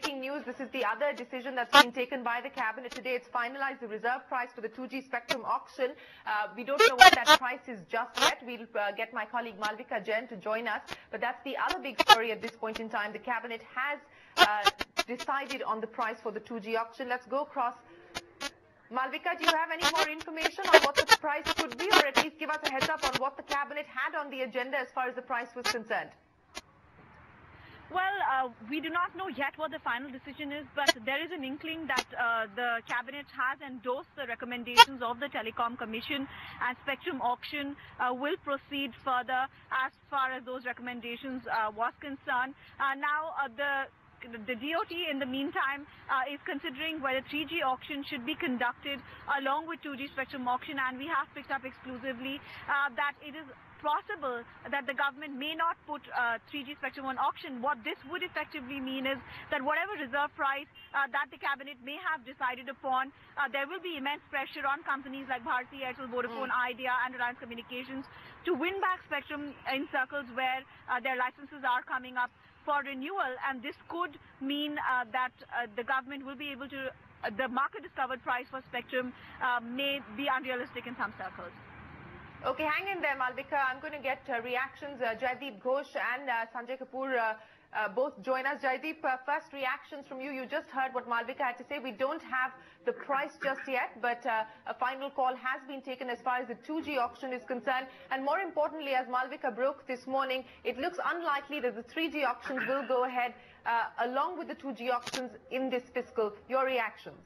breaking news. This is the other decision that's been taken by the cabinet today. It's finalized the reserve price for the 2G spectrum auction. We don't know what that price is just yet. We'll get my colleague Malvika Jain to join us. But that's the other big story at this point in time. The cabinet has decided on the price for the 2G auction. Let's go across. Malvika, do you have any more information on what the price could be, or at least give us a heads up on what the cabinet had on the agenda as far as the price was concerned? Well, we do not know yet what the final decision is, but there is an inkling that the cabinet has endorsed the recommendations of the Telecom Commission, and spectrum auction will proceed further as far as those recommendations was concerned. The DOT, in the meantime, is considering whether 3G auction should be conducted along with 2G spectrum auction, and we have picked up exclusively that it is possible that the government may not put 3G spectrum on auction. What this would effectively mean is that whatever reserve price that the cabinet may have decided upon, there will be immense pressure on companies like Bharti Airtel, Vodafone, Idea and Reliance Communications to win back spectrum in circles where their licenses are coming up for renewal, and this could mean that the government will be able to, the market discovered price for spectrum may be unrealistic in some circles. Okay, hang in there, Malvika. I'm going to get reactions. Jaideep Ghosh and Sanjay Kapoor both join us. Jaideep, first reactions from you. You just heard what Malvika had to say. We don't have the price just yet, but a final call has been taken as far as the 2G auction is concerned. And more importantly, as Malvika broke this morning, it looks unlikely that the 3G auctions will go ahead along with the 2G auctions in this fiscal. Your reactions?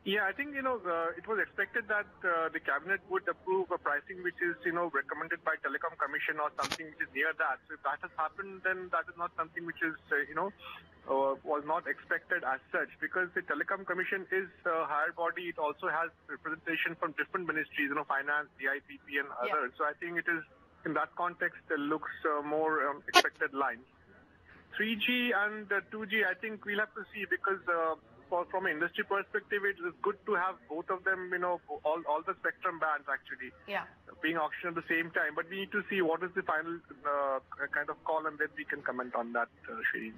Yeah, I think, it was expected that the cabinet would approve a pricing which is, recommended by Telecom Commission or something which is near that. So if that has happened, then that is not something which is, was not expected as such, because the Telecom Commission is a higher body. It also has representation from different ministries, finance, DIPP and others. So I think it is, in that context, it looks more expected lines. 3G and 2G, I think we'll have to see, because from an industry perspective, it is good to have both of them, all the spectrum bands actually being auctioned at the same time. But we need to see what is the final kind of call, and then we can comment on that, Shireen.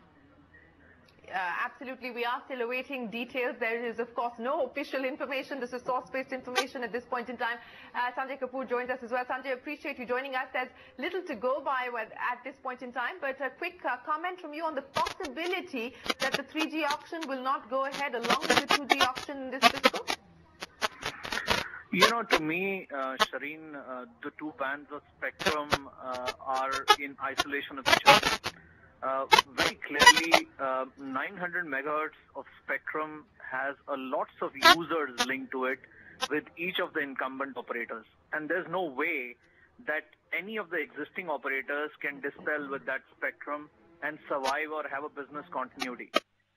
Absolutely. We are still awaiting details. There is, of course, no official information. This is source-based information at this point in time. Sanjay Kapoor joins us as well. Sanjay, appreciate you joining us. There's little to go by at this point in time, but a quick comment from you on the possibility that the 3G auction will not go ahead along with the 2G auction in this fiscal? To me, Shireen, the two bands of spectrum are in isolation of each other. Very clearly, 900 megahertz of spectrum has lots of users linked to it with each of the incumbent operators. And there's no way that any of the existing operators can dispel with that spectrum and survive or have a business continuity.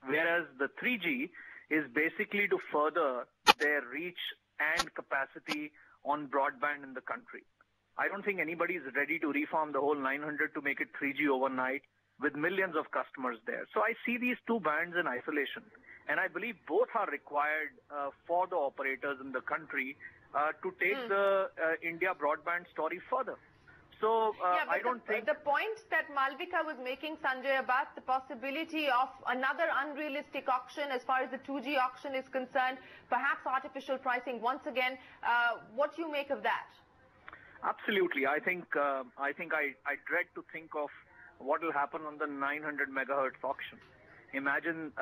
Whereas the 3G is basically to further their reach and capacity on broadband in the country. I don't think anybody is ready to reform the whole 900 to make it 3G overnight, with millions of customers there. So I see these two bands in isolation, and I believe both are required for the operators in the country to take the India broadband story further. So I don't think... The point that Malvika was making, Sanjay, about the possibility of another unrealistic auction as far as the 2G auction is concerned, perhaps artificial pricing once again, what do you make of that? Absolutely. I think I dread to think of what will happen on the 900 megahertz auction. Imagine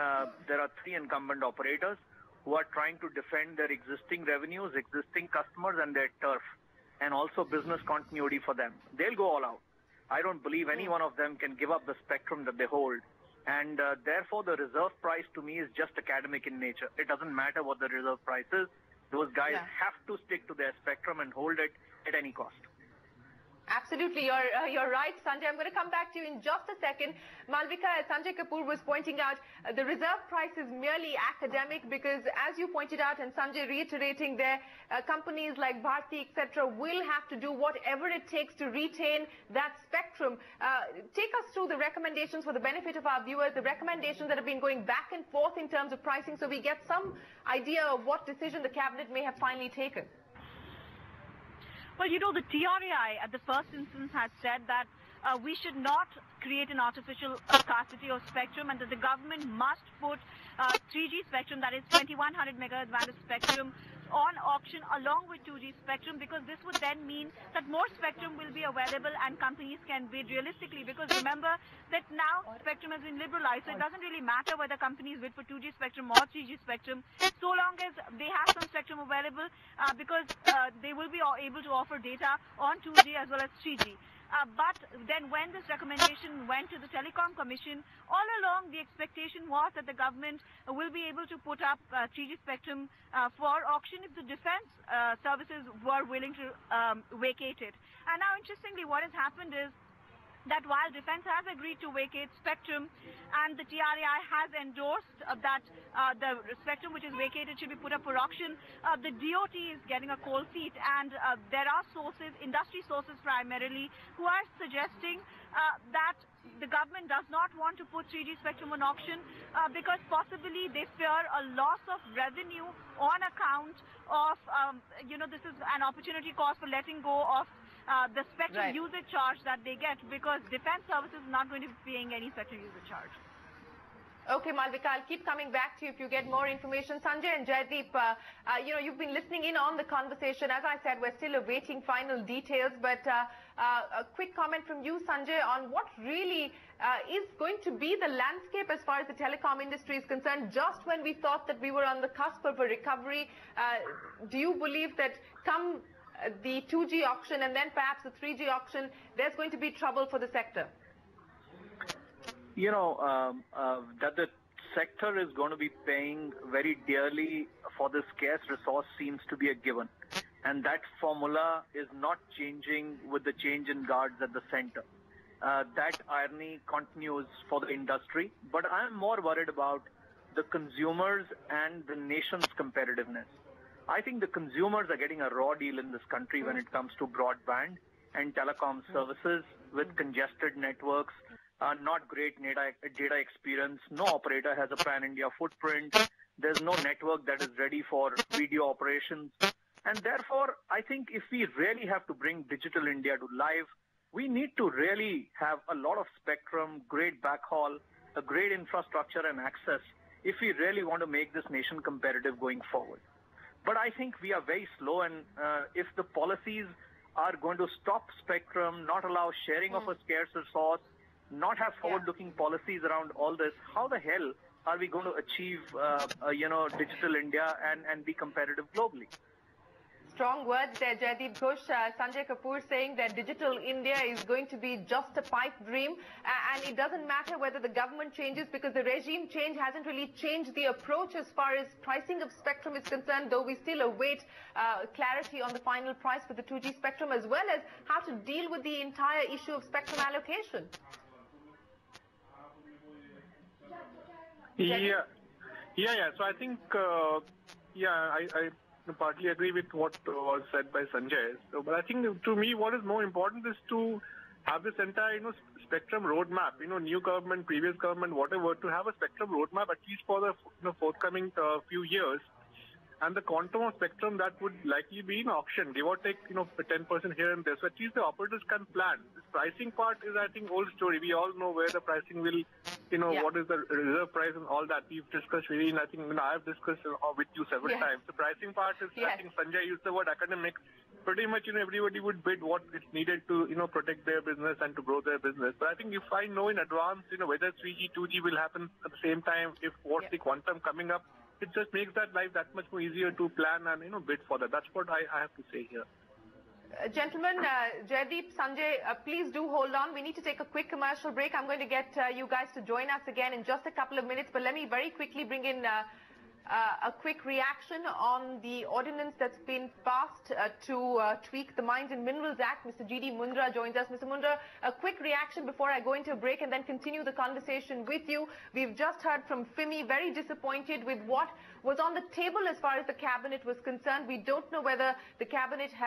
there are three incumbent operators who are trying to defend their existing revenues, existing customers and their turf, and also business continuity for them. They'll go all out. I don't believe any one of them can give up the spectrum that they hold. And therefore, the reserve price to me is just academic in nature. It doesn't matter what the reserve price is. Those guys have to stick to their spectrum and hold it at any cost. Absolutely, you're right, Sanjay. I'm going to come back to you in just a second. Malvika, as Sanjay Kapoor was pointing out, the reserve price is merely academic because, as you pointed out, and Sanjay reiterating there, companies like Bharti, etc., will have to do whatever it takes to retain that spectrum. Take us through the recommendations for the benefit of our viewers, the recommendations that have been going back and forth in terms of pricing, so we get some idea of what decision the cabinet may have finally taken. Well, the TRAI at the first instance had said that we should not create an artificial scarcity of spectrum, and that the government must put 3G spectrum, that is 2100 megahertz band of spectrum, on auction along with 2G spectrum, because this would then mean that more spectrum will be available and companies can bid realistically. Because remember that now spectrum has been liberalized, so it doesn't really matter whether companies bid for 2G spectrum or 3G spectrum, so long as they have some spectrum available, because they will be able to offer data on 2G as well as 3G. But then when this recommendation went to the Telecom Commission, all along the expectation was that the government will be able to put up 3G spectrum for auction if the defense services were willing to vacate it. And now, interestingly, what has happened is that while defense has agreed to vacate spectrum and the TRAI has endorsed that the spectrum which is vacated should be put up for auction, the DOT is getting a cold feet, and there are sources, industry sources primarily, who are suggesting that the government does not want to put 3G spectrum on auction because possibly they fear a loss of revenue on account of, this is an opportunity cost for letting go of the spectrum usage charge that they get, because defense services is not going to be paying any spectrum usage charge. Okay, Malvika, I'll keep coming back to you if you get more information. Sanjay and Jaideep, you've been listening in on the conversation. As I said, we're still awaiting final details, but a quick comment from you, Sanjay, on what really is going to be the landscape as far as the telecom industry is concerned. Just when we thought that we were on the cusp of a recovery, do you believe that come the 2G auction and then perhaps the 3G auction, there's going to be trouble for the sector? That the sector is going to be paying very dearly for this scarce resource seems to be a given. And that formula is not changing with the change in guards at the center. That irony continues for the industry. But I'm more worried about the consumers and the nation's competitiveness. I think the consumers are getting a raw deal in this country when it comes to broadband and telecom services with congested networks, not great data experience, no operator has a pan-India footprint, there's no network that is ready for video operations. And therefore, I think if we really have to bring Digital India to life, we need to really have a lot of spectrum, great backhaul, a great infrastructure and access if we really want to make this nation competitive going forward. But I think we are very slow, and if the policies are going to stop spectrum, not allow sharing of a scarce resource, not have forward-looking policies around all this, how the hell are we going to achieve, Digital India and be competitive globally? Strong words there, Jaideep Ghosh. Sanjay Kapoor saying that Digital India is going to be just a pipe dream, and it doesn't matter whether the government changes, because the regime change hasn't really changed the approach as far as pricing of spectrum is concerned, though we still await clarity on the final price for the 2G spectrum, as well as how to deal with the entire issue of spectrum allocation. Yeah. So I think, I partly agree with what was said by Sanjay. So, but I think to me, what is more important is to have this entire, spectrum roadmap. New government, previous government, whatever, to have a spectrum roadmap at least for the forthcoming few years. And the quantum of spectrum that would likely be in auction, give or take, 10% here and there. So at least the operators can plan. This pricing part is, I think, old story. We all know where the pricing will, what is the reserve price and all that. We've discussed really, and I think I've discussed with you several times. The pricing part is, I think Sanjay used the word academic. Pretty much, everybody would bid what is needed to, protect their business and to grow their business. But I think if I know in advance, whether 3G, 2G will happen at the same time, if what's the quantum coming up, it just makes that life that much more easier to plan and, bid for that. That's what I have to say here. Gentlemen, Jaideep, Sanjay, please do hold on. We need to take a quick commercial break. I'm going to get you guys to join us again in just a couple of minutes, but let me very quickly bring in a quick reaction on the ordinance that's been passed to tweak the Mines and Minerals Act. Mr. G.D. Mundra joins us. Mr. Mundra, a quick reaction before I go into a break and then continue the conversation with you. We've just heard from FIMI, very disappointed with what was on the table as far as the cabinet was concerned. We don't know whether the cabinet has